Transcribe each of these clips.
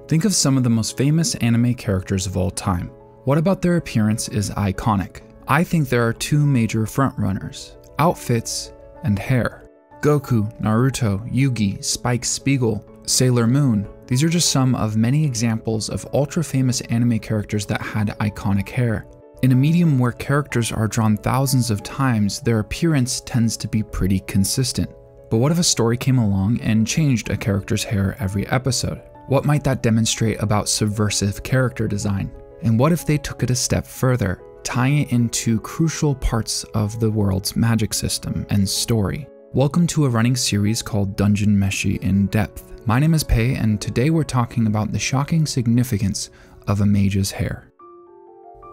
Think of some of the most famous anime characters of all time. What about their appearance is iconic? I think there are two major frontrunners: outfits and hair. Goku, Naruto, Yugi, Spike Spiegel, Sailor Moon. These are just some of many examples of ultra-famous anime characters that had iconic hair. In a medium where characters are drawn thousands of times, their appearance tends to be pretty consistent. But what if a story came along and changed a character's hair every episode? What might that demonstrate about subversive character design? And what if they took it a step further, tying it into crucial parts of the world's magic system and story? Welcome to a running series called Dungeon Meshi In Depth. My name is Pei, and today we're talking about the shocking significance of a mage's hair.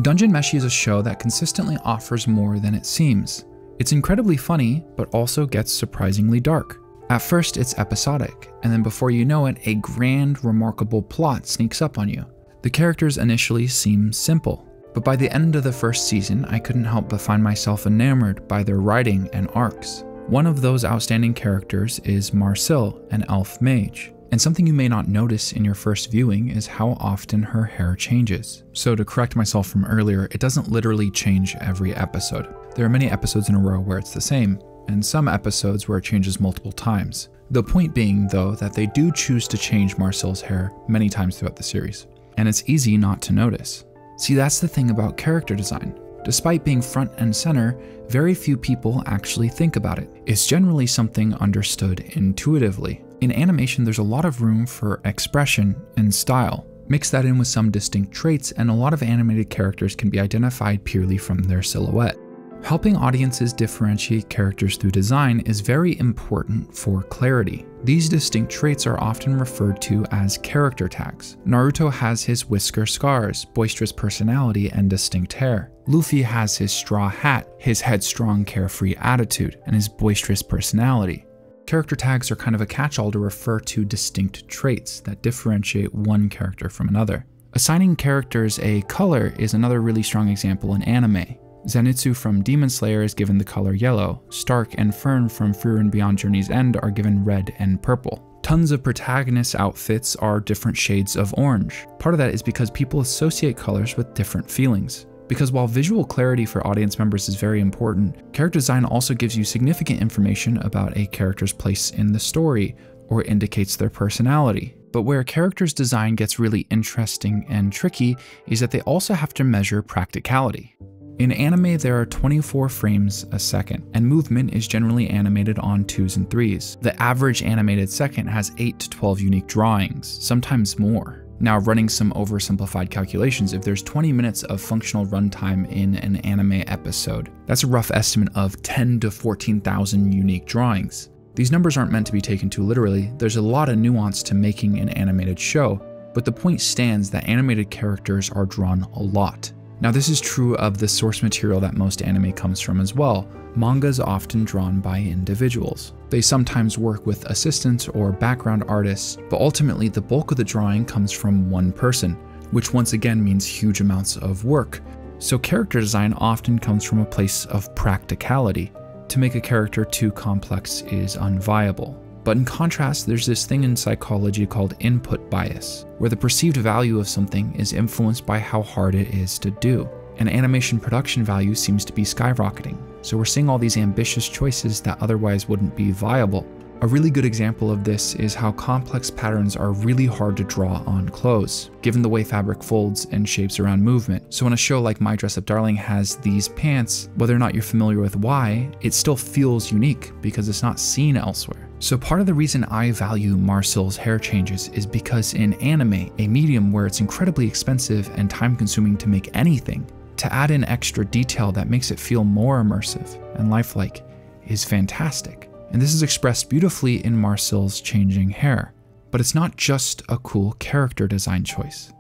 Dungeon Meshi is a show that consistently offers more than it seems. It's incredibly funny, but also gets surprisingly dark. At first, it's episodic, and then before you know it, a grand, remarkable plot sneaks up on you. The characters initially seem simple, but by the end of the first season, I couldn't help but find myself enamored by their writing and arcs. One of those outstanding characters is Marcille, an elf mage. And something you may not notice in your first viewing is how often her hair changes. So to correct myself from earlier, it doesn't literally change every episode. There are many episodes in a row where it's the same, and some episodes where it changes multiple times. The point being, though, that they do choose to change Marcille's hair many times throughout the series, and it's easy not to notice. See, that's the thing about character design. Despite being front and center, very few people actually think about it. It's generally something understood intuitively. In animation, there's a lot of room for expression and style. Mix that in with some distinct traits, and a lot of animated characters can be identified purely from their silhouette. Helping audiences differentiate characters through design is very important for clarity. These distinct traits are often referred to as character tags. Naruto has his whisker scars, boisterous personality, and distinct hair. Luffy has his straw hat, his headstrong, carefree attitude, and his boisterous personality. Character tags are kind of a catch-all to refer to distinct traits that differentiate one character from another. Assigning characters a color is another really strong example in anime. Zenitsu from Demon Slayer is given the color yellow. Stark and Fern from Frieren Beyond Journey's End are given red and purple. Tons of protagonists' outfits are different shades of orange. Part of that is because people associate colors with different feelings. Because while visual clarity for audience members is very important, character design also gives you significant information about a character's place in the story, or indicates their personality. But where a character's design gets really interesting and tricky is that they also have to measure practicality. In anime, there are 24 frames a second, and movement is generally animated on 2s and 3s. The average animated second has 8 to 12 unique drawings, sometimes more. Now, running some oversimplified calculations, if there's 20 minutes of functional runtime in an anime episode, that's a rough estimate of 10 to 14,000 unique drawings. These numbers aren't meant to be taken too literally. There's a lot of nuance to making an animated show, but the point stands that animated characters are drawn a lot. Now, this is true of the source material that most anime comes from as well. Manga is often drawn by individuals. They sometimes work with assistants or background artists, but ultimately the bulk of the drawing comes from one person, which once again means huge amounts of work. So character design often comes from a place of practicality. To make a character too complex is unviable. But in contrast, there's this thing in psychology called input bias, where the perceived value of something is influenced by how hard it is to do. And animation production value seems to be skyrocketing, so we're seeing all these ambitious choices that otherwise wouldn't be viable. A really good example of this is how complex patterns are really hard to draw on clothes, given the way fabric folds and shapes around movement. So when a show like My Dress Up Darling has these pants, whether or not you're familiar with why, it still feels unique because it's not seen elsewhere. So part of the reason I value Marcille's hair changes is because in anime, a medium where it's incredibly expensive and time-consuming to make anything, to add in extra detail that makes it feel more immersive and lifelike is fantastic. And this is expressed beautifully in Marcille's changing hair. But it's not just a cool character design choice.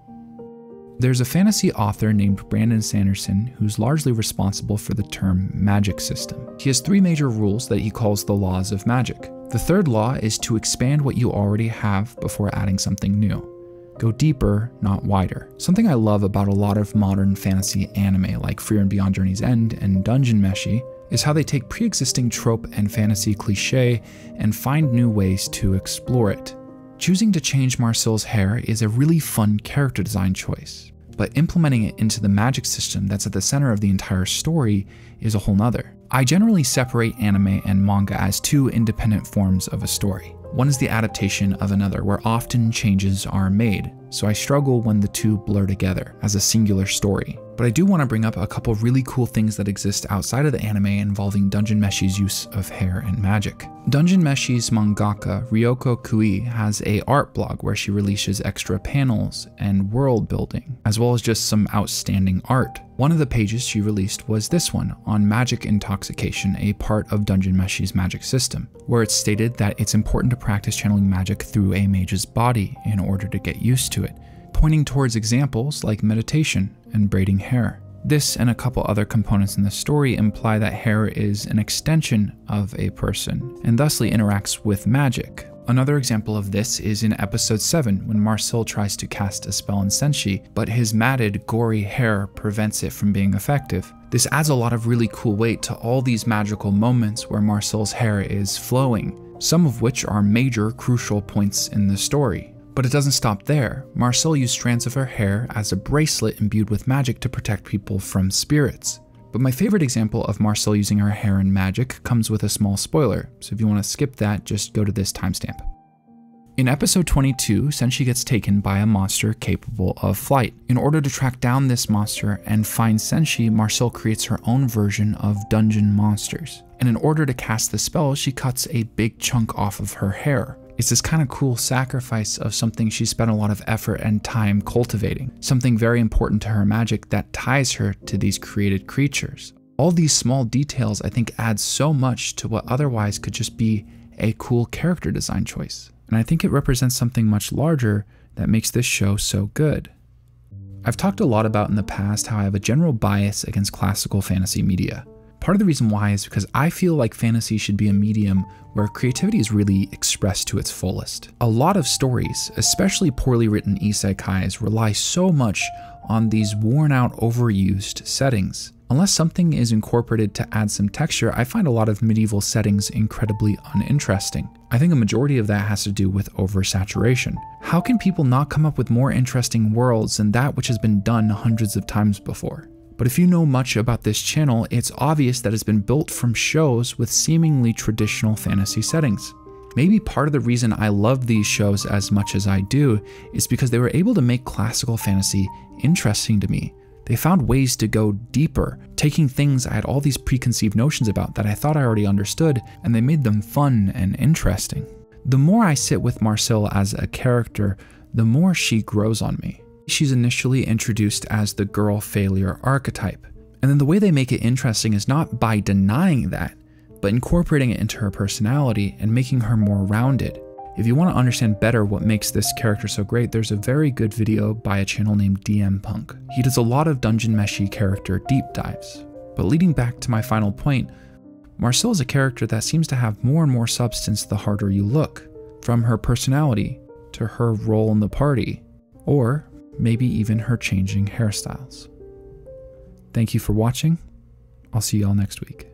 There's a fantasy author named Brandon Sanderson who's largely responsible for the term magic system. He has 3 major rules that he calls the laws of magic. The third law is to expand what you already have before adding something new. Go deeper, not wider. Something I love about a lot of modern fantasy anime like Frieren Beyond Journey's End and Dungeon Meshi is how they take pre-existing trope and fantasy cliché and find new ways to explore it. Choosing to change Marcel's hair is a really fun character design choice, but implementing it into the magic system that's at the center of the entire story is a whole nother. I generally separate anime and manga as two independent forms of a story. One is the adaptation of another, where often changes are made, so I struggle when the two blur together as a singular story. But I do want to bring up a couple really cool things that exist outside of the anime involving Dungeon Meshi's use of hair and magic. Dungeon Meshi's mangaka Ryoko Kui has a art blog where she releases extra panels and world building, as well as just some outstanding art. One of the pages she released was this one on magic intoxication, a part of Dungeon Meshi's magic system, where it stated that it's important to practice channeling magic through a mage's body in order to get used to it, pointing towards examples like meditation and braiding hair. This and a couple other components in the story imply that hair is an extension of a person and thusly interacts with magic. Another example of this is in episode 7 when Marcel tries to cast a spell on Senshi, but his matted, gory hair prevents it from being effective. This adds a lot of really cool weight to all these magical moments where Marcel's hair is flowing, some of which are major, crucial points in the story. But it doesn't stop there. Marcel used strands of her hair as a bracelet imbued with magic to protect people from spirits. But my favorite example of Marcel using her hair in magic comes with a small spoiler, so if you want to skip that, just go to this timestamp. In episode 22, Senshi gets taken by a monster capable of flight. In order to track down this monster and find Senshi, Marcel creates her own version of dungeon monsters. And in order to cast the spell, she cuts a big chunk off of her hair. It's this kind of cool sacrifice of something she spent a lot of effort and time cultivating, something very important to her magic that ties her to these created creatures. All these small details I think add so much to what otherwise could just be a cool character design choice. And I think it represents something much larger that makes this show so good. I've talked a lot about in the past how I have a general bias against classical fantasy media. Part of the reason why is because I feel like fantasy should be a medium where creativity is really expressed to its fullest. A lot of stories, especially poorly written isekais, rely so much on these worn out, overused settings. Unless something is incorporated to add some texture, I find a lot of medieval settings incredibly uninteresting. I think a majority of that has to do with oversaturation. How can people not come up with more interesting worlds than that which has been done hundreds of times before? But if you know much about this channel, it's obvious that it's been built from shows with seemingly traditional fantasy settings. Maybe part of the reason I love these shows as much as I do is because they were able to make classical fantasy interesting to me. They found ways to go deeper, taking things I had all these preconceived notions about that I thought I already understood, and they made them fun and interesting. The more I sit with Marcel as a character, the more she grows on me. She's initially introduced as the girl failure archetype, and then the way they make it interesting is not by denying that, but incorporating it into her personality and making her more rounded. If you want to understand better what makes this character so great, there's a very good video by a channel named DM Punk. He does a lot of Dungeon Meshi character deep dives. But leading back to my final point, Marcel is a character that seems to have more and more substance the harder you look, from her personality to her role in the party, or maybe even her changing hairstyles. Thank you for watching. I'll see y'all next week.